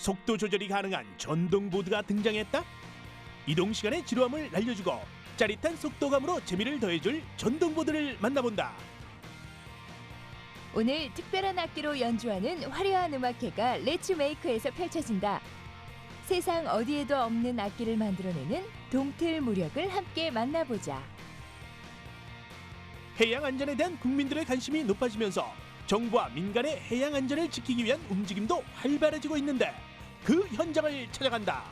속도 조절이 가능한 전동 보드가 등장했다. 이동 시간의 지루함을 날려주고 짜릿한 속도감으로 재미를 더해줄 전동 보드를 만나본다. 오늘 특별한 악기로 연주하는 화려한 음악회가 레츠메이크에서 펼쳐진다. 세상 어디에도 없는 악기를 만들어내는 동틀 무력을 함께 만나보자. 해양 안전에 대한 국민들의 관심이 높아지면서 정부와 민간의 해양 안전을 지키기 위한 움직임도 활발해지고 있는데 그 현장을 찾아간다.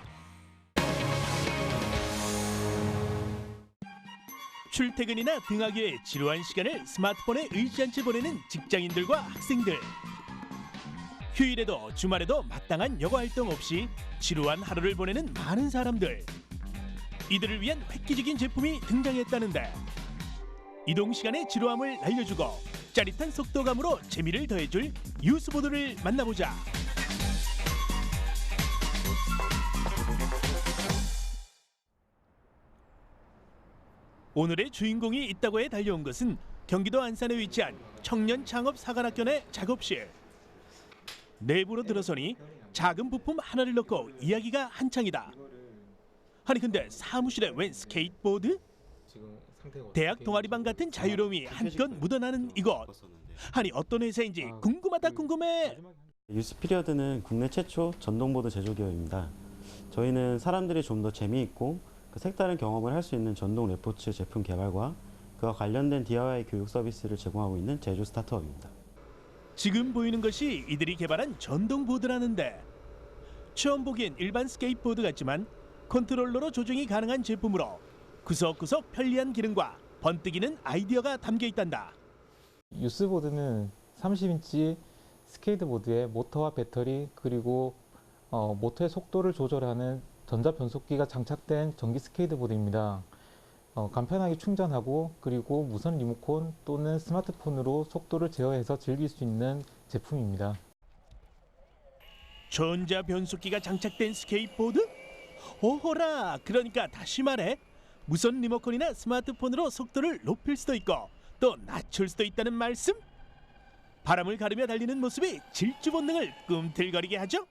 출퇴근이나 등하교의 지루한 시간을 스마트폰에 의지한 채 보내는 직장인들과 학생들. 휴일에도 주말에도 마땅한 여가 활동 없이 지루한 하루를 보내는 많은 사람들. 이들을 위한 획기적인 제품이 등장했다는데 이동 시간의 지루함을 날려주고 짜릿한 속도감으로 재미를 더해줄 유스보드를 만나보자. 오늘의 주인공이 있다고 해 달려온 것은 경기도 안산에 위치한 청년 창업 사관학교 내 작업실. 내부로 들어서니 작은 부품 하나를 넣고 이야기가 한창이다. 아니 근데 사무실에 웬 스케이트보드? 대학 동아리방 같은 자유로움이 한껏 묻어나는 이곳. 아니 어떤 회사인지 궁금하다 궁금해. 유스피리어드는 국내 최초 전동보드 제조기업입니다. 저희는 사람들이 좀 더 재미있고 색다른 경험을 할 수 있는 전동 레포츠 제품 개발과 그와 관련된 DIY 교육 서비스를 제공하고 있는 제조 스타트업입니다. 지금 보이는 것이 이들이 개발한 전동보드라는데 처음 보기엔 일반 스케이트보드 같지만 컨트롤러로 조정이 가능한 제품으로 구석구석 편리한 기능과 번뜩이는 아이디어가 담겨 있단다. 유스보드는 30인치 스케이트보드에 모터와 배터리 그리고 모터의 속도를 조절하는 전자변속기가 장착된 전기 스케이트보드입니다. 간편하게 충전하고 그리고 무선 리모컨 또는 스마트폰으로 속도를 제어해서 즐길 수 있는 제품입니다. 전자변속기가 장착된 스케이트보드? 오호라! 그러니까 다시 말해 무선 리모컨이나 스마트폰으로 속도를 높일 수도 있고 또 낮출 수도 있다는 말씀? 바람을 가르며 달리는 모습이 질주 본능을 꿈틀거리게 하죠?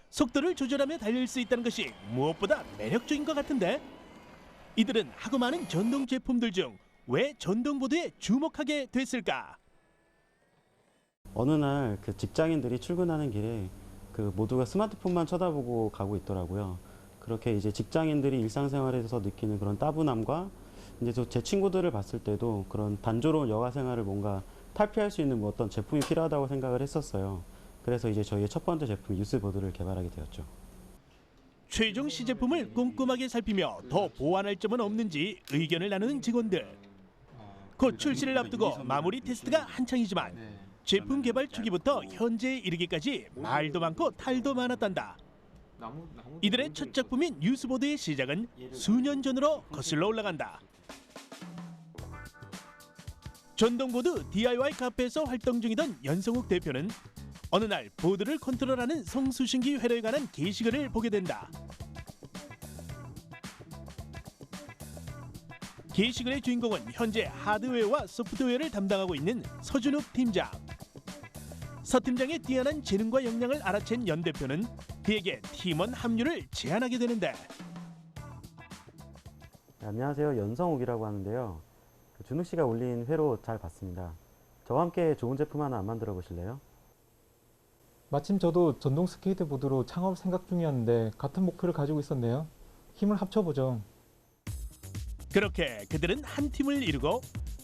속도를 조절하며 달릴 수 있다는 것이 무엇보다 매력적인 것 같은데 이들은 하고 많은 전동 제품들 중 왜 전동보드에 주목하게 됐을까? 어느 날 그 직장인들이 출근하는 길에 그 모두가 스마트폰만 쳐다보고 가고 있더라고요. 그렇게 이제 직장인들이 일상생활에서 느끼는 그런 따분함과 이제 제 친구들을 봤을 때도 그런 단조로운 여가 생활을 뭔가 탈피할 수 있는 어떤 제품이 필요하다고 생각을 했었어요. 그래서 이제 저희의 첫 번째 제품 유스보드를 개발하게 되었죠. 최종 시제품을 꼼꼼하게 살피며 더 보완할 점은 없는지 의견을 나누는 직원들. 곧 출시를 앞두고 마무리 테스트가 한창이지만 제품 개발 초기부터 현재에 이르기까지 말도 많고 탈도 많았단다. 이들의 첫 작품인 유스보드의 시작은 수년 전으로 거슬러 올라간다. 전동보드 DIY 카페에서 활동 중이던 연성욱 대표는 어느 날 보드를 컨트롤하는 성수신기 회로에 관한 게시글을 보게 된다. 게시글의 주인공은 현재 하드웨어와 소프트웨어를 담당하고 있는 서준욱 팀장. 서 팀장의 뛰어난 재능과 역량을 알아챈 연 대표는 그에게 팀원 합류를 제안하게 되는데. 네, 안녕하세요. 연성욱이라고 하는데요. 준욱 씨가 올린 회로 잘 봤습니다. 저와 함께 좋은 제품 하나 만들어 보실래요? 마침 저도 전동 스케이트보드로 창업 생각 중이었는데 같은 목표를 가지고 있었네요. 힘을 합쳐보죠. 그렇게 그들은 한 팀을 이루고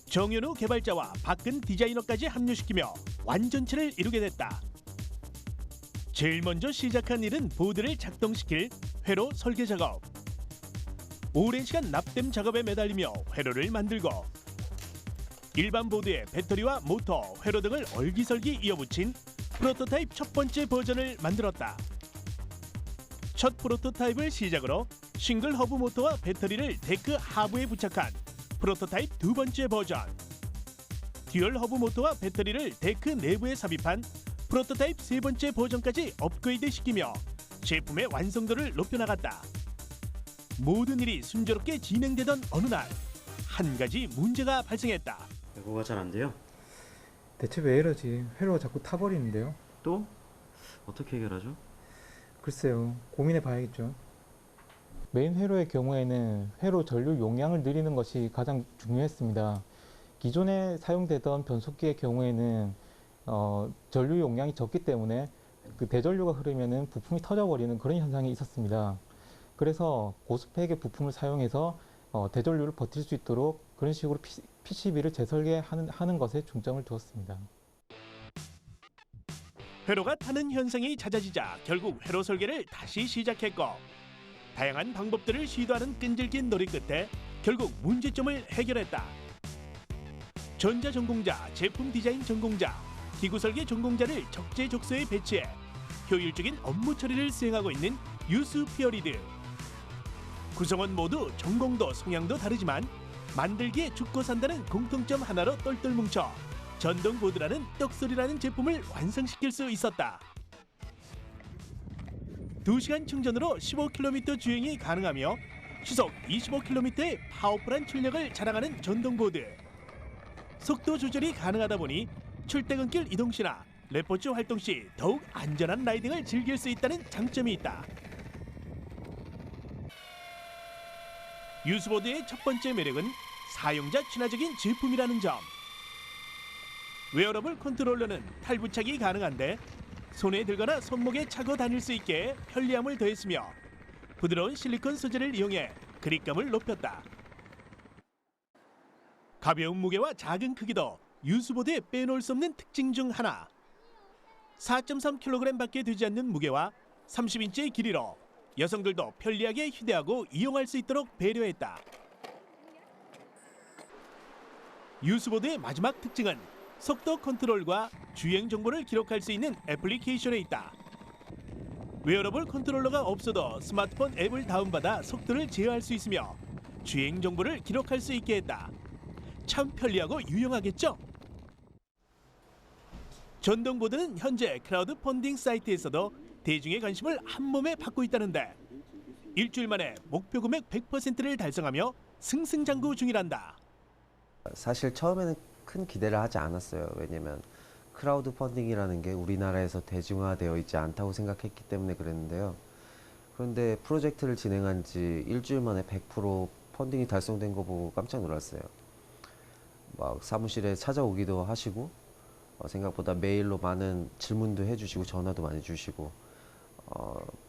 정현우 개발자와 박근 디자이너까지 합류시키며 완전체를 이루게 됐다. 제일 먼저 시작한 일은 보드를 작동시킬 회로 설계 작업. 오랜 시간 납땜 작업에 매달리며 회로를 만들고 일반 보드에 배터리와 모터, 회로 등을 얼기설기 이어붙인 프로토타입 첫 번째 버전을 만들었다. 첫 프로토타입을 시작으로 싱글 허브 모터와 배터리를 데크 하부에 부착한 프로토타입 두 번째 버전, 듀얼 허브 모터와 배터리를 데크 내부에 삽입한 프로토타입 세 번째 버전까지 업그레이드 시키며 제품의 완성도를 높여나갔다. 모든 일이 순조롭게 진행되던 어느 날 한 가지 문제가 발생했다. 뭐가 잘 안 돼요? 대체 왜 이러지? 회로가 자꾸 타버리는데요? 또? 어떻게 해결하죠? 글쎄요, 고민해 봐야겠죠. 메인 회로의 경우에는 회로 전류 용량을 늘리는 것이 가장 중요했습니다. 기존에 사용되던 변속기의 경우에는 전류 용량이 적기 때문에 그 대전류가 흐르면은 부품이 터져버리는 그런 현상이 있었습니다. 그래서 고스펙의 부품을 사용해서 대전류를 버틸 수 있도록 그런 식으로 PCB를 재설계하는 것에 중점을 두었습니다. 회로가 타는 현상이 잦아지자 결국 회로 설계를 다시 시작했고 다양한 방법들을 시도하는 끈질긴 놀이 끝에 결국 문제점을 해결했다. 전자전공자, 제품 디자인 전공자, 기구 설계 전공자를 적재적소에 배치해 효율적인 업무 처리를 수행하고 있는 유스피어리드. 구성원 모두 전공도 성향도 다르지만 만들기에 죽고 산다는 공통점 하나로 똘똘 뭉쳐 전동보드라는 떡소리라는 제품을 완성시킬 수 있었다. 2시간 충전으로 15km 주행이 가능하며 시속 25km의 파워풀한 출력을 자랑하는 전동보드. 속도 조절이 가능하다 보니 출퇴근길 이동 시나 레포츠 활동 시 더욱 안전한 라이딩을 즐길 수 있다는 장점이 있다. 유스보드의 첫 번째 매력은 사용자 친화적인 제품이라는 점. 웨어러블 컨트롤러는 탈부착이 가능한데 손에 들거나 손목에 차고 다닐 수 있게 편리함을 더했으며 부드러운 실리콘 소재를 이용해 그립감을 높였다. 가벼운 무게와 작은 크기도 유스보드에 빼놓을 수 없는 특징 중 하나. 4.3kg 밖에 되지 않는 무게와 30인치의 길이로 여성들도 편리하게 휴대하고 이용할 수 있도록 배려했다. 유스보드의 마지막 특징은 속도 컨트롤과 주행 정보를 기록할 수 있는 애플리케이션에 있다. 웨어러블 컨트롤러가 없어도 스마트폰 앱을 다운받아 속도를 제어할 수 있으며 주행 정보를 기록할 수 있게 했다. 참 편리하고 유용하겠죠? 전동보드는 현재 크라우드 펀딩 사이트에서도 대중의 관심을 한몸에 받고 있다는데 일주일 만에 목표 금액 100%를 달성하며 승승장구 중이란다. 사실 처음에는 큰 기대를 하지 않았어요. 왜냐면 크라우드 펀딩이라는 게 우리나라에서 대중화되어 있지 않다고 생각했기 때문에 그랬는데요. 그런데 프로젝트를 진행한 지 일주일 만에 100% 펀딩이 달성된 거 보고 깜짝 놀랐어요. 막 사무실에 찾아오기도 하시고 생각보다 메일로 많은 질문도 해주시고 전화도 많이 주시고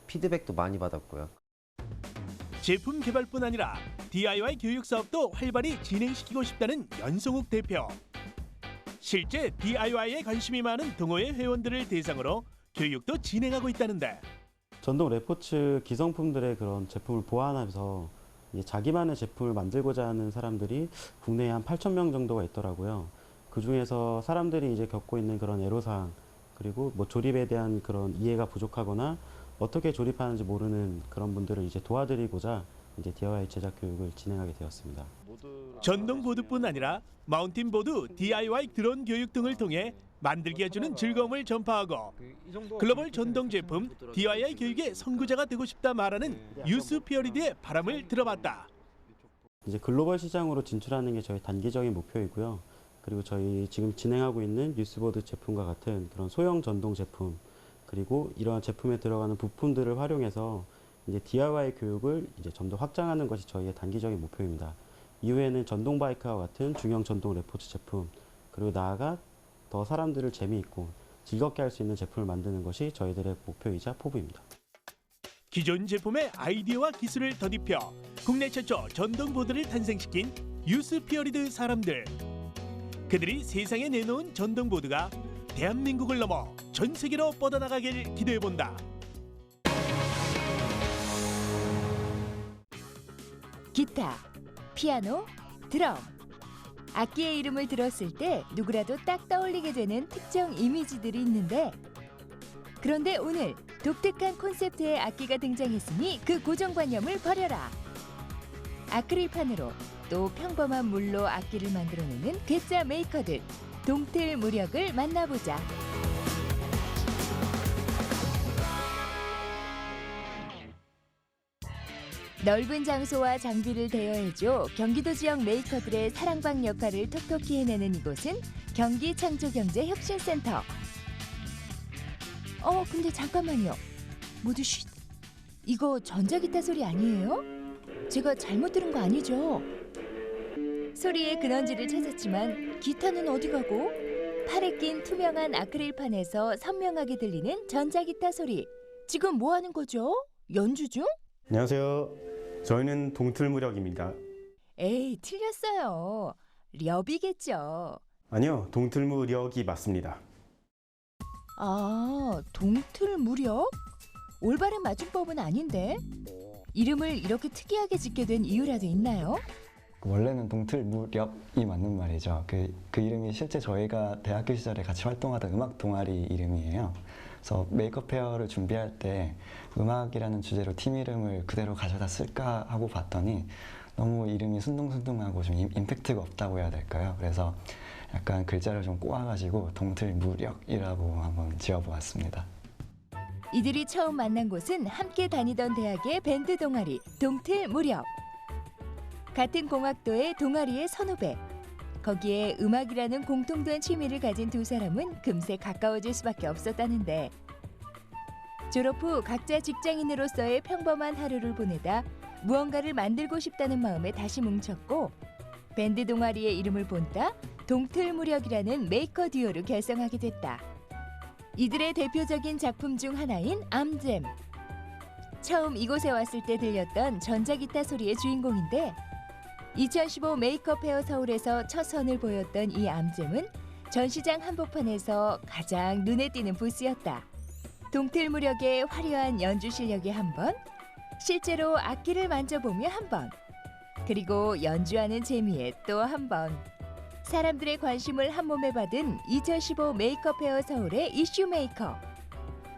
피드백도 많이 받았고요. 제품 개발뿐 아니라 DIY 교육 사업도 활발히 진행시키고 싶다는 연성욱 대표. 실제 DIY에 관심이 많은 동호회 회원들을 대상으로 교육도 진행하고 있다는데 전동 레포츠 기성품들의 그런 제품을 보완하면서 이제 자기만의 제품을 만들고자 하는 사람들이 국내에 한 8,000명 정도가 있더라고요. 그 중에서 사람들이 이제 겪고 있는 그런 애로사항 그리고 뭐 조립에 대한 그런 이해가 부족하거나 어떻게 조립하는지 모르는 그런 분들을 이제 도와드리고자 이제 DIY 제작 교육을 진행하게 되었습니다. 전동보드뿐 아니라 마운틴보드, DIY 드론 교육 등을 통해 만들기가 주는 즐거움을 전파하고 글로벌 전동 제품 DIY 교육의 선구자가 되고 싶다 말하는 유스피어리드의 바람을 들어봤다. 이제 글로벌 시장으로 진출하는 게 저희 단기적인 목표이고요. 그리고 저희 지금 진행하고 있는 유스보드 제품과 같은 그런 소형 전동 제품 그리고 이러한 제품에 들어가는 부품들을 활용해서 이제 DIY 교육을 이제 좀 더 확장하는 것이 저희의 단기적인 목표입니다. 이후에는 전동 바이크와 같은 중형 전동 레포츠 제품 그리고 나아가 더 사람들을 재미있고 즐겁게 할 수 있는 제품을 만드는 것이 저희들의 목표이자 포부입니다. 기존 제품의 아이디어와 기술을 덧입혀 국내 최초 전동보드를 탄생시킨 유스피어리드 사람들. 그들이 세상에 내놓은 전동보드가 대한민국을 넘어 전 세계로 뻗어나가길 기대해본다. 기타, 피아노, 드럼. 악기의 이름을 들었을 때 누구라도 딱 떠올리게 되는 특정 이미지들이 있는데 그런데 오늘 독특한 콘셉트의 악기가 등장했으니 그 고정관념을 버려라. 아크릴판으로 또 평범한 물로 악기를 만들어내는 괴짜 메이커들 동틀 무력을 만나보자. 넓은 장소와 장비를 대여해줘 경기도 지역 메이커들의 사랑방 역할을 톡톡히 해내는 이곳은 경기창조경제혁신센터. 근데 잠깐만요. 모두 쉿. 이거 전자기타 소리 아니에요? 제가 잘못 들은 거 아니죠? 소리의 근원지를 찾았지만 기타는 어디 가고? 팔에 낀 투명한 아크릴판에서 선명하게 들리는 전자기타 소리. 지금 뭐 하는 거죠? 연주 중? 안녕하세요. 저희는 동틀무력입니다. 에이, 틀렸어요. 렵이겠죠. 아니요, 동틀무력이 맞습니다. 아, 동틀무력? 올바른 맞춤법은 아닌데? 이름을 이렇게 특이하게 짓게 된 이유라도 있나요? 원래는 동틀무렵이 맞는 말이죠. 그 이름이 실제 저희가 대학교 시절에 같이 활동하던 음악 동아리 이름이에요. 그래서 메이크업 페어를 준비할 때 음악이라는 주제로 팀 이름을 그대로 가져다 쓸까 하고 봤더니 너무 이름이 순둥순둥하고 좀 임팩트가 없다고 해야 될까요? 그래서 약간 글자를 좀 꼬아가지고 동틀무력이라고 한번 지어보았습니다. 이들이 처음 만난 곳은 함께 다니던 대학의 밴드 동아리 동틀무력. 같은 공학도의 동아리의 선후배. 거기에 음악이라는 공통된 취미를 가진 두 사람은 금세 가까워질 수밖에 없었다는데 졸업 후 각자 직장인으로서의 평범한 하루를 보내다 무언가를 만들고 싶다는 마음에 다시 뭉쳤고 밴드 동아리의 이름을 본따 동틀무력이라는 메이커 듀오를 결성하게 됐다. 이들의 대표적인 작품 중 하나인 암잼. 처음 이곳에 왔을 때 들렸던 전자기타 소리의 주인공인데 2015 메이크업 페어 서울에서 첫 선을 보였던 이 암잼은 전시장 한복판에서 가장 눈에 띄는 부스였다. 동틀무력의 화려한 연주 실력에 한 번, 실제로 악기를 만져보며 한 번, 그리고 연주하는 재미에 또 한 번. 사람들의 관심을 한몸에 받은 2015 메이크업 페어 서울의 이슈 메이커.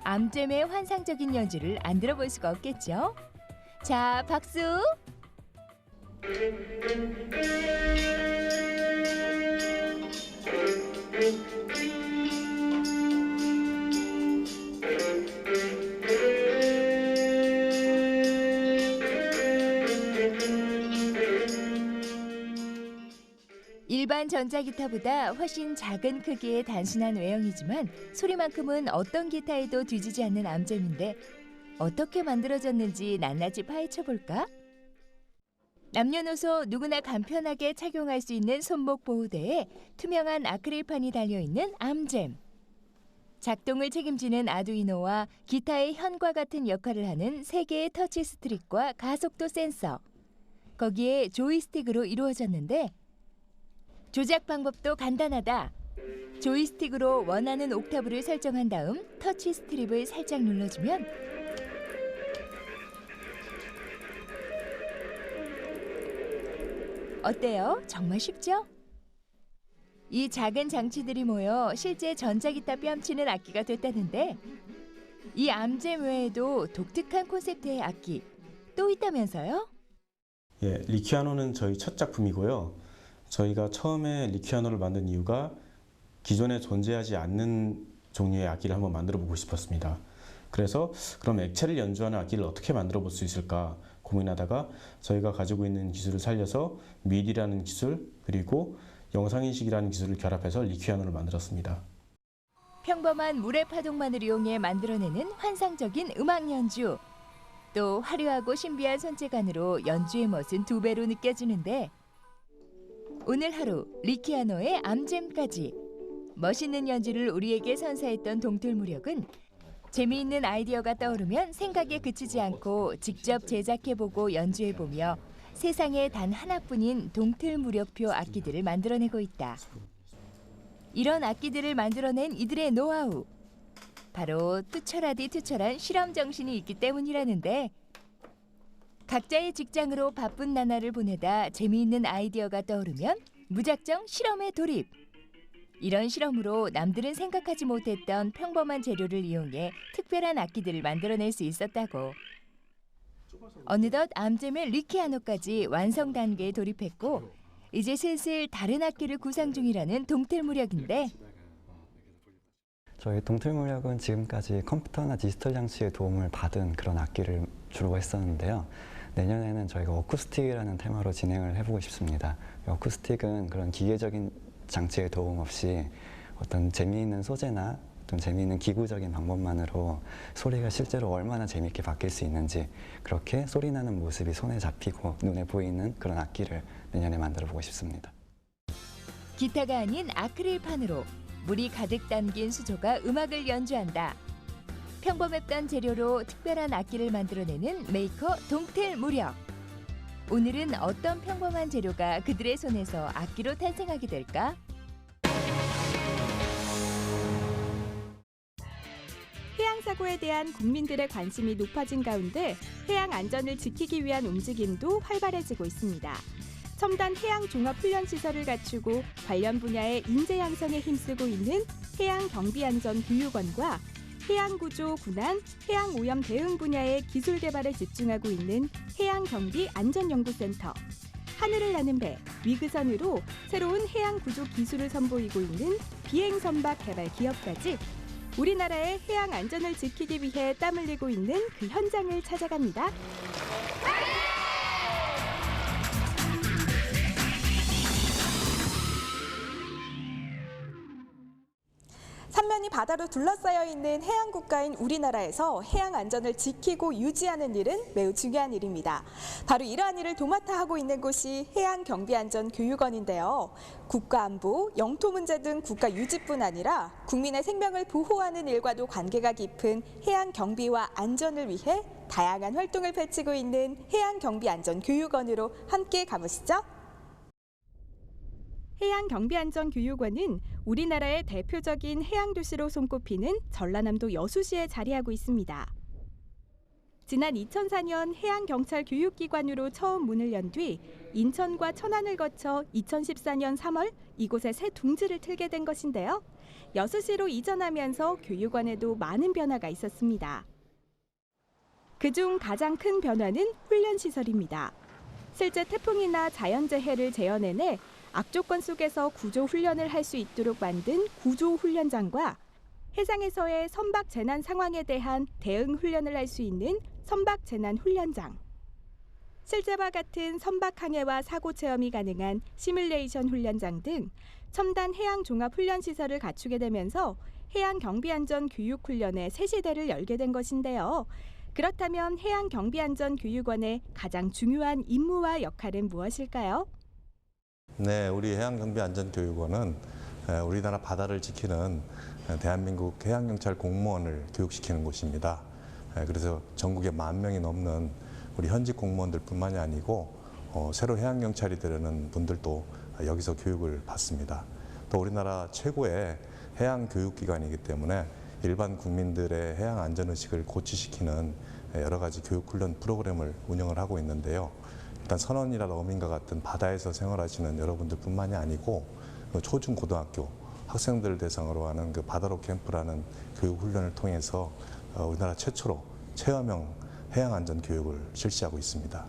암잼의 환상적인 연주를 안 들어볼 수가 없겠죠? 자, 박수! 일반 전자기타보다 훨씬 작은 크기의 단순한 외형이지만 소리만큼은 어떤 기타에도 뒤지지 않는 암잼인데 어떻게 만들어졌는지 낱낱이 파헤쳐볼까? 남녀노소 누구나 간편하게 착용할 수 있는 손목 보호대에 투명한 아크릴판이 달려있는 암잼. 작동을 책임지는 아두이노와 기타의 현과 같은 역할을 하는 3개의 터치 스트릿과 가속도 센서. 거기에 조이스틱으로 이루어졌는데 조작 방법도 간단하다. 조이스틱으로 원하는 옥타브를 설정한 다음 터치 스트립을 살짝 눌러주면 어때요? 정말 쉽죠? 이 작은 장치들이 모여 실제 전자기타 뺨치는 악기가 됐다는데 이 암잼 외에도 독특한 콘셉트의 악기 또 있다면서요? 예, 리퀴아노는 저희 첫 작품이고요. 저희가 처음에 리퀴아노를 만든 이유가 기존에 존재하지 않는 종류의 악기를 한번 만들어 보고 싶었습니다. 그래서 그럼 액체를 연주하는 악기를 어떻게 만들어 볼 수 있을까 고민하다가 저희가 가지고 있는 기술을 살려서 미디라는 기술 그리고 영상인식이라는 기술을 결합해서 리퀴아노를 만들었습니다. 평범한 물의 파동만을 이용해 만들어내는 환상적인 음악 연주. 또 화려하고 신비한 손재간으로 연주의 멋은 2배로 느껴지는데 오늘 하루 리퀴아노의 암잼까지 멋있는 연주를 우리에게 선사했던 동틀무력은 재미있는 아이디어가 떠오르면 생각에 그치지 않고 직접 제작해보고 연주해보며 세상에 단 하나뿐인 동틀무력표 악기들을 만들어내고 있다. 이런 악기들을 만들어낸 이들의 노하우. 바로 투철하디 투철한 실험 정신이 있기 때문이라는데 각자의 직장으로 바쁜 나날을 보내다 재미있는 아이디어가 떠오르면 무작정 실험에 돌입. 이런 실험으로 남들은 생각하지 못했던 평범한 재료를 이용해 특별한 악기들을 만들어낼 수 있었다고. 어느덧 암잼의 리퀴아노까지 완성 단계에 돌입했고 이제 슬슬 다른 악기를 구상 중이라는 동틀무력인데 저희 동틀무력은 지금까지 컴퓨터나 디지털 장치의 도움을 받은 그런 악기를 주로 했었는데요. 내년에는 저희가 어쿠스틱이라는 테마로 진행을 해보고 싶습니다. 어쿠스틱은 그런 기계적인 장치의 도움 없이 어떤 재미있는 소재나 어떤 재미있는 기구적인 방법만으로 소리가 실제로 얼마나 재미있게 바뀔 수 있는지 그렇게 소리 나는 모습이 손에 잡히고 눈에 보이는 그런 악기를 내년에 만들어 보고 싶습니다. 기타가 아닌 아크릴판으로 물이 가득 담긴 수조가 음악을 연주한다. 평범했던 재료로 특별한 악기를 만들어내는 메이커 동틀 무렵. 오늘은 어떤 평범한 재료가 그들의 손에서 악기로 탄생하게 될까? 해양 사고에 대한 국민들의 관심이 높아진 가운데 해양 안전을 지키기 위한 움직임도 활발해지고 있습니다. 첨단 해양 종합 훈련 시설을 갖추고 관련 분야의 인재 양성에 힘쓰고 있는 해양경비안전교육원과 해양구조, 군안, 해양오염 대응 분야의 기술 개발에 집중하고 있는 해양경비안전연구센터, 하늘을 나는 배, 위그선으로 새로운 해양구조 기술을 선보이고 있는 비행선박 개발 기업까지 우리나라의 해양 안전을 지키기 위해 땀 흘리고 있는 그 현장을 찾아갑니다. 삼면이 바다로 둘러싸여 있는 해양 국가인 우리나라에서 해양 안전을 지키고 유지하는 일은 매우 중요한 일입니다. 바로 이러한 일을 도맡아 하고 있는 곳이 해양경비안전교육원인데요. 국가안보, 영토 문제 등 국가 유지뿐 아니라 국민의 생명을 보호하는 일과도 관계가 깊은 해양 경비와 안전을 위해 다양한 활동을 펼치고 있는 해양경비안전교육원으로 함께 가보시죠. 해양경비안전교육원은 우리나라의 대표적인 해양도시로 손꼽히는 전라남도 여수시에 자리하고 있습니다. 지난 2004년 해양경찰 교육기관으로 처음 문을 연 뒤 인천과 천안을 거쳐 2014년 3월 이곳에 새 둥지를 틀게 된 것인데요. 여수시로 이전하면서 교육원에도 많은 변화가 있었습니다. 그중 가장 큰 변화는 훈련시설입니다. 실제 태풍이나 자연재해를 재현해내 악조건 속에서 구조훈련을 할 수 있도록 만든 구조훈련장과 해상에서의 선박 재난 상황에 대한 대응 훈련을 할 수 있는 선박 재난 훈련장, 실제와 같은 선박 항해와 사고 체험이 가능한 시뮬레이션 훈련장 등 첨단 해양 종합 훈련 시설을 갖추게 되면서 해양 경비 안전 교육 훈련의 새 시대를 열게 된 것인데요. 그렇다면 해양 경비 안전 교육원의 가장 중요한 임무와 역할은 무엇일까요? 네, 우리 해양경비안전교육원은 우리나라 바다를 지키는 대한민국 해양경찰 공무원을 교육시키는 곳입니다. 그래서 전국에 10,000명이 넘는 우리 현직 공무원들 뿐만이 아니고 새로 해양경찰이 되려는 분들도 여기서 교육을 받습니다. 또 우리나라 최고의 해양교육기관이기 때문에 일반 국민들의 해양안전의식을 고취시키는 여러 가지 교육훈련 프로그램을 운영을 하고 있는데요. 일단 선원이나 어민과 같은 바다에서 생활하시는 여러분들뿐만이 아니고 초중 고등학교 학생들을 대상으로 하는 그 바다로 캠프라는 교육 훈련을 통해서 우리나라 최초로 체험형 해양 안전 교육을 실시하고 있습니다.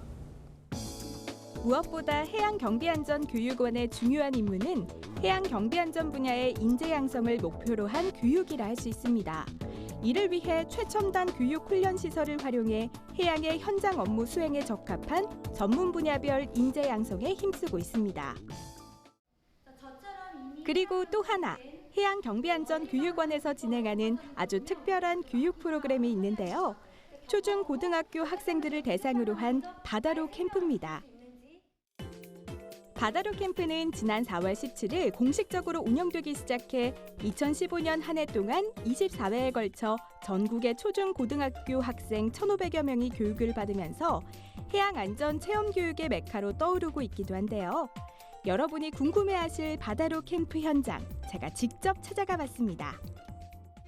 무엇보다 해양경비안전교육원의 중요한 임무는 해양경비안전 분야의 인재 양성을 목표로 한 교육이라 할 수 있습니다. 이를 위해 최첨단 교육 훈련 시설을 활용해 해양의 현장 업무 수행에 적합한 전문 분야별 인재 양성에 힘쓰고 있습니다. 그리고 또 하나, 해양경비안전교육원에서 진행하는 아주 특별한 교육 프로그램이 있는데요. 초중 고등학교 학생들을 대상으로 한 바다로 캠프입니다. 바다로 캠프는 지난 4월 17일 공식적으로 운영되기 시작해 2015년 한 해 동안 24회에 걸쳐 전국의 초중 고등학교 학생 1,500여 명이 교육을 받으면서 해양안전 체험교육의 메카로 떠오르고 있기도 한데요. 여러분이 궁금해하실 바다로 캠프 현장, 제가 직접 찾아가 봤습니다.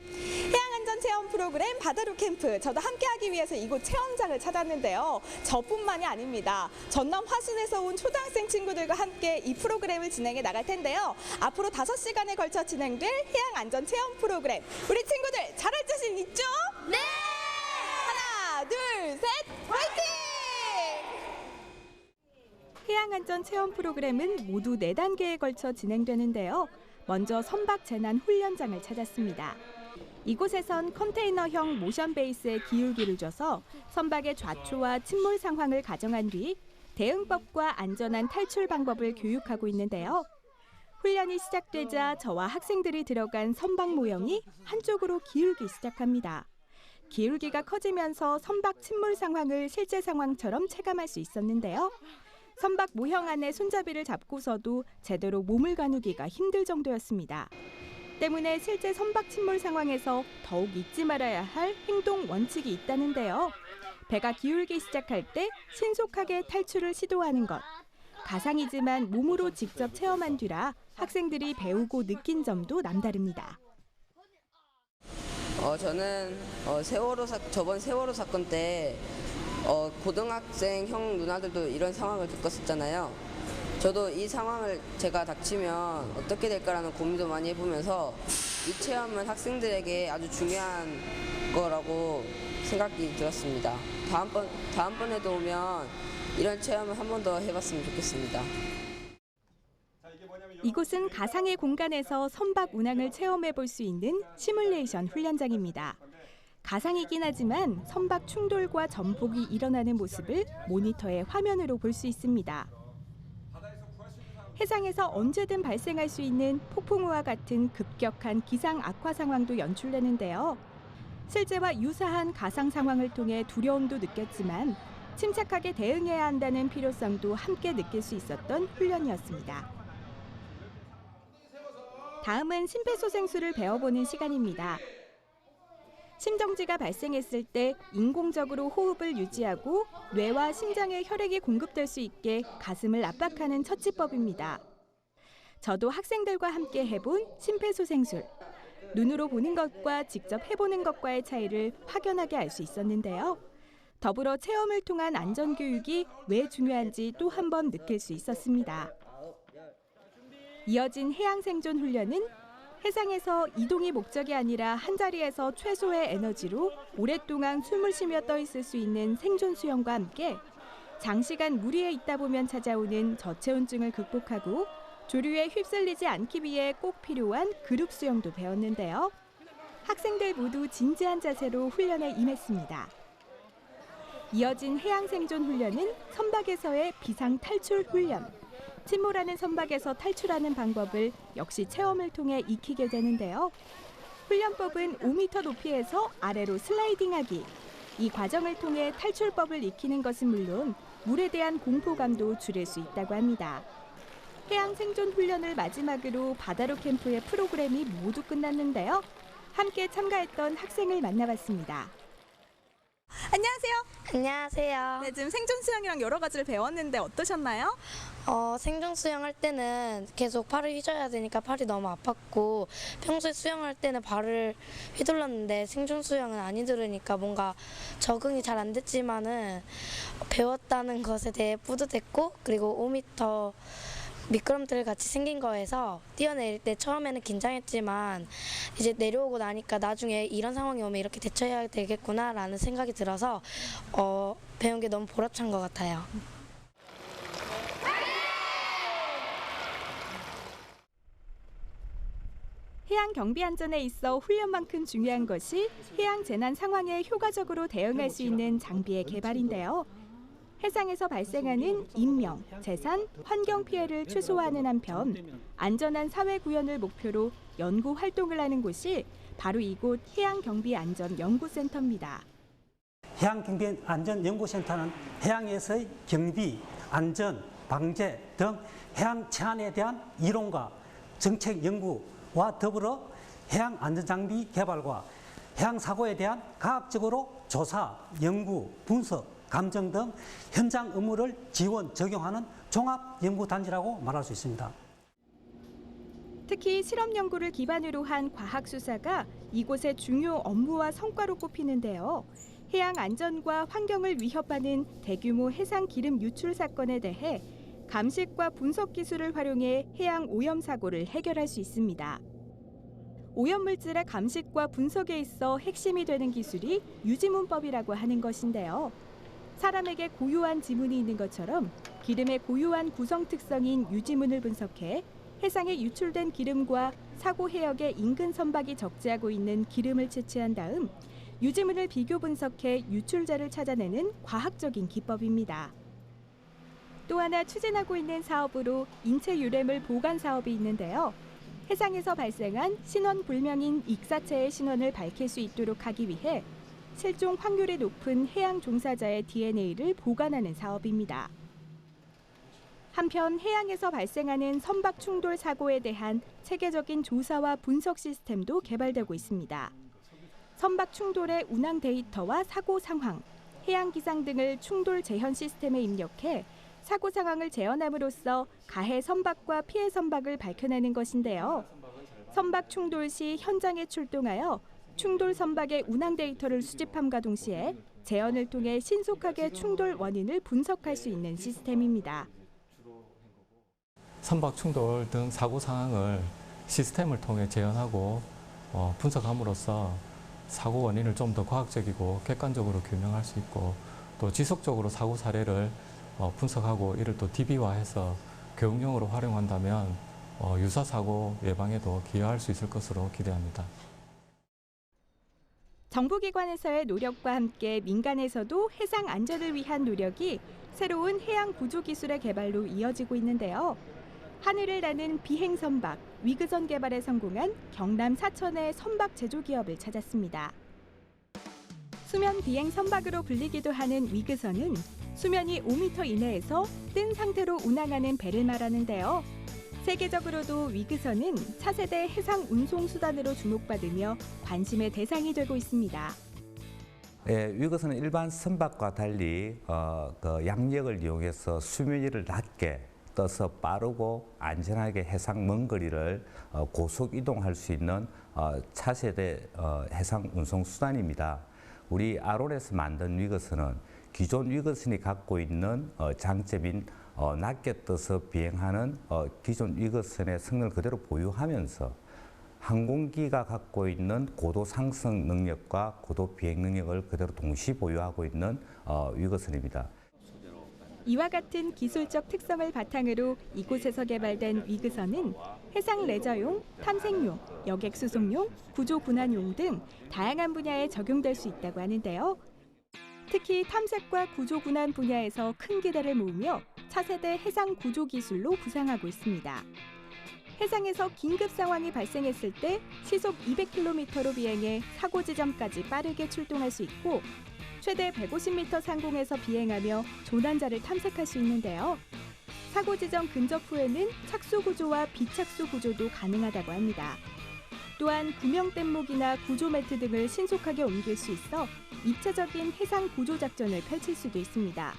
해양안전 체험 프로그램 바다로 캠프, 저도 함께하기 위해서 이곳 체험장을 찾았는데요. 저뿐만이 아닙니다. 전남 화순에서 온 초등학생 친구들과 함께 이 프로그램을 진행해 나갈 텐데요. 앞으로 5시간에 걸쳐 진행될 해양안전 체험 프로그램, 우리 친구들 잘할 자신 있죠? 네! 하나, 둘, 셋, 화이팅! 해양안전 체험 프로그램은 모두 4단계에 걸쳐 진행되는데요. 먼저 선박 재난 훈련장을 찾았습니다. 이곳에선 컨테이너형 모션 베이스에 기울기를 줘서 선박의 좌초와 침몰 상황을 가정한 뒤 대응법과 안전한 탈출 방법을 교육하고 있는데요. 훈련이 시작되자 저와 학생들이 들어간 선박 모형이 한쪽으로 기울기 시작합니다. 기울기가 커지면서 선박 침몰 상황을 실제 상황처럼 체감할 수 있었는데요. 선박 모형 안에 손잡이를 잡고서도 제대로 몸을 가누기가 힘들 정도였습니다. 때문에 실제 선박 침몰 상황에서 더욱 잊지 말아야 할 행동 원칙이 있다는데요. 배가 기울기 시작할 때 신속하게 탈출을 시도하는 것. 가상이지만 몸으로 직접 체험한 뒤라 학생들이 배우고 느낀 점도 남다릅니다. 저는 저번 세월호 사건 때 고등학생 형 누나들도 이런 상황을 겪었었잖아요. 저도 이 상황을 제가 닥치면 어떻게 될까라는 고민도 많이 해보면서 이 체험은 학생들에게 아주 중요한 거라고 생각이 들었습니다. 다음번에도 오면 이런 체험을 한 번 더 해봤으면 좋겠습니다. 이곳은 가상의 공간에서 선박 운항을 체험해 볼 수 있는 시뮬레이션 훈련장입니다. 가상이긴 하지만 선박 충돌과 전복이 일어나는 모습을 모니터의 화면으로 볼 수 있습니다. 해상에서 언제든 발생할 수 있는 폭풍우와 같은 급격한 기상 악화 상황도 연출되는데요. 실제와 유사한 가상 상황을 통해 두려움도 느꼈지만 침착하게 대응해야 한다는 필요성도 함께 느낄 수 있었던 훈련이었습니다. 다음은 심폐소생술을 배워보는 시간입니다. 심정지가 발생했을 때 인공적으로 호흡을 유지하고 뇌와 심장에 혈액이 공급될 수 있게 가슴을 압박하는 처치법입니다. 저도 학생들과 함께 해본 심폐소생술. 눈으로 보는 것과 직접 해보는 것과의 차이를 확연하게 알 수 있었는데요. 더불어 체험을 통한 안전교육이 왜 중요한지 또 한 번 느낄 수 있었습니다. 이어진 해양생존 훈련은 해상에서 이동이 목적이 아니라 한자리에서 최소의 에너지로 오랫동안 숨을 쉬며 떠 있을 수 있는 생존 수영과 함께 장시간 물 위에 있다 보면 찾아오는 저체온증을 극복하고 조류에 휩쓸리지 않기 위해 꼭 필요한 그룹 수영도 배웠는데요. 학생들 모두 진지한 자세로 훈련에 임했습니다. 이어진 해양생존 훈련은 선박에서의 비상 탈출 훈련. 침몰하는 선박에서 탈출하는 방법을 역시 체험을 통해 익히게 되는데요. 훈련법은 5m 높이에서 아래로 슬라이딩하기. 이 과정을 통해 탈출법을 익히는 것은 물론 물에 대한 공포감도 줄일 수 있다고 합니다. 해양 생존 훈련을 마지막으로 바다로 캠프의 프로그램이 모두 끝났는데요. 함께 참가했던 학생을 만나봤습니다. 안녕하세요. 안녕하세요. 네, 지금 생존 수영이랑 여러 가지를 배웠는데 어떠셨나요? 생존 수영할 때는 계속 팔을 휘저어야 되니까 팔이 너무 아팠고 평소에 수영할 때는 발을 휘둘렀는데 생존 수영은 안 휘두르니까 뭔가 적응이 잘 안 됐지만은 배웠다는 것에 대해 뿌듯했고 그리고 5m 미끄럼틀 같이 생긴 거에서 뛰어내릴 때 처음에는 긴장했지만 이제 내려오고 나니까 나중에 이런 상황이 오면 이렇게 대처해야 되겠구나라는 생각이 들어서 배운 게 너무 보람찬 것 같아요. 해양 경비 안전에 있어 훈련만큼 중요한 것이 해양 재난 상황에 효과적으로 대응할 수 있는 장비의 개발인데요. 해상에서 발생하는 인명, 재산, 환경 피해를 최소화하는 한편 안전한 사회 구현을 목표로 연구 활동을 하는 곳이 바로 이곳 해양경비안전연구센터입니다. 해양경비안전연구센터는 해양에서의 경비, 안전, 방제 등 해양 치안에 대한 이론과 정책 연구와 더불어 해양 안전장비 개발과 해양 사고에 대한 과학적으로 조사, 연구, 분석, 감정 등 현장 업무를 지원, 적용하는 종합연구단지라고 말할 수 있습니다. 특히 실험 연구를 기반으로 한 과학 수사가 이곳의 중요 업무와 성과로 꼽히는데요. 해양 안전과 환경을 위협하는 대규모 해상 기름 유출 사건에 대해 감식과 분석 기술을 활용해 해양 오염 사고를 해결할 수 있습니다. 오염물질의 감식과 분석에 있어 핵심이 되는 기술이 유지문법이라고 하는 것인데요. 사람에게 고유한 지문이 있는 것처럼 기름의 고유한 구성 특성인 유지문을 분석해 해상에 유출된 기름과 사고 해역의 인근 선박이 적재하고 있는 기름을 채취한 다음 유지문을 비교 분석해 유출자를 찾아내는 과학적인 기법입니다. 또 하나 추진하고 있는 사업으로 인체 유래물 보관 사업이 있는데요. 해상에서 발생한 신원 불명인 익사체의 신원을 밝힐 수 있도록 하기 위해 실종 확률이 높은 해양 종사자의 DNA를 보관하는 사업입니다. 한편 해양에서 발생하는 선박 충돌 사고에 대한 체계적인 조사와 분석 시스템도 개발되고 있습니다. 선박 충돌의 운항 데이터와 사고 상황, 해양 기상 등을 충돌 재현 시스템에 입력해 사고 상황을 재현함으로써 가해 선박과 피해 선박을 밝혀내는 것인데요. 선박 충돌 시 현장에 출동하여 충돌 선박의 운항 데이터를 수집함과 동시에 재현을 통해 신속하게 충돌 원인을 분석할 수 있는 시스템입니다. 선박 충돌 등 사고 상황을 시스템을 통해 재현하고 분석함으로써 사고 원인을 좀 더 과학적이고 객관적으로 규명할 수 있고 또 지속적으로 사고 사례를 분석하고 이를 또 DB화해서 교육용으로 활용한다면 유사 사고 예방에도 기여할 수 있을 것으로 기대합니다. 정부기관에서의 노력과 함께 민간에서도 해상 안전을 위한 노력이 새로운 해양 구조 기술의 개발로 이어지고 있는데요. 하늘을 나는 비행 선박, 위그선 개발에 성공한 경남 사천의 선박 제조 기업을 찾았습니다. 수면 비행 선박으로 불리기도 하는 위그선은 수면이 5m 이내에서 뜬 상태로 운항하는 배를 말하는데요. 세계적으로도 위그선은 차세대 해상 운송 수단으로 주목받으며 관심의 대상이 되고 있습니다. 예, 위그선은 일반 선박과 달리 양력을 이용해서 수면 위를 낮게 떠서 빠르고 안전하게 해상 먼 거리를 고속 이동할 수 있는 차세대 해상 운송 수단입니다. 우리 아론에서 만든 위그선은 기존 위그선이 갖고 있는 장점인 낮게 떠서 비행하는 기존 위그선의 성능을 그대로 보유하면서 항공기가 갖고 있는 고도 상승 능력과 고도 비행 능력을 그대로 동시 보유하고 있는 위그선입니다. 이와 같은 기술적 특성을 바탕으로 이곳에서 개발된 위그선은 해상 레저용, 탐색용, 여객 수송용, 구조 군환용 등 다양한 분야에 적용될 수 있다고 하는데요. 특히 탐색과 구조 군환 분야에서 큰 기대를 모으며 차세대 해상 구조 기술로 부상하고 있습니다. 해상에서 긴급 상황이 발생했을 때 시속 200km로 비행해 사고 지점까지 빠르게 출동할 수 있고 최대 150m 상공에서 비행하며 조난자를 탐색할 수 있는데요. 사고 지점 근접 후에는 착수 구조와 비착수 구조도 가능하다고 합니다. 또한 구명 뗏목이나 구조 매트 등을 신속하게 옮길 수 있어 입체적인 해상 구조 작전을 펼칠 수도 있습니다.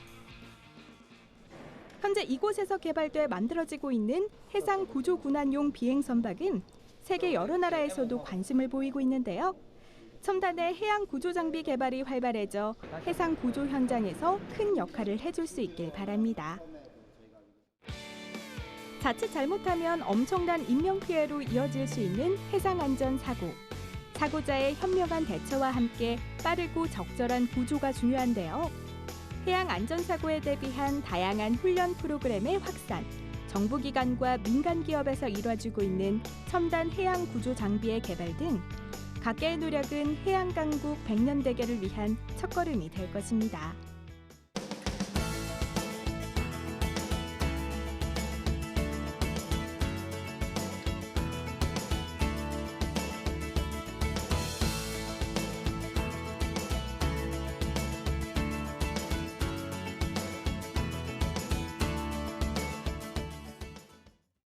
현재 이곳에서 개발돼 만들어지고 있는 해상 구조 군환용 비행 선박은 세계 여러 나라에서도 관심을 보이고 있는데요. 첨단의 해양 구조 장비 개발이 활발해져 해상 구조 현장에서 큰 역할을 해줄 수 있길 바랍니다. 자칫 잘못하면 엄청난 인명피해로 이어질 수 있는 해상안전 사고. 사고자의 현명한 대처와 함께 빠르고 적절한 구조가 중요한데요. 해양 안전사고에 대비한 다양한 훈련 프로그램의 확산, 정부기관과 민간기업에서 이뤄지고 있는 첨단 해양 구조 장비의 개발 등 각계의 노력은 해양강국 100년 대계를 위한 첫걸음이 될 것입니다.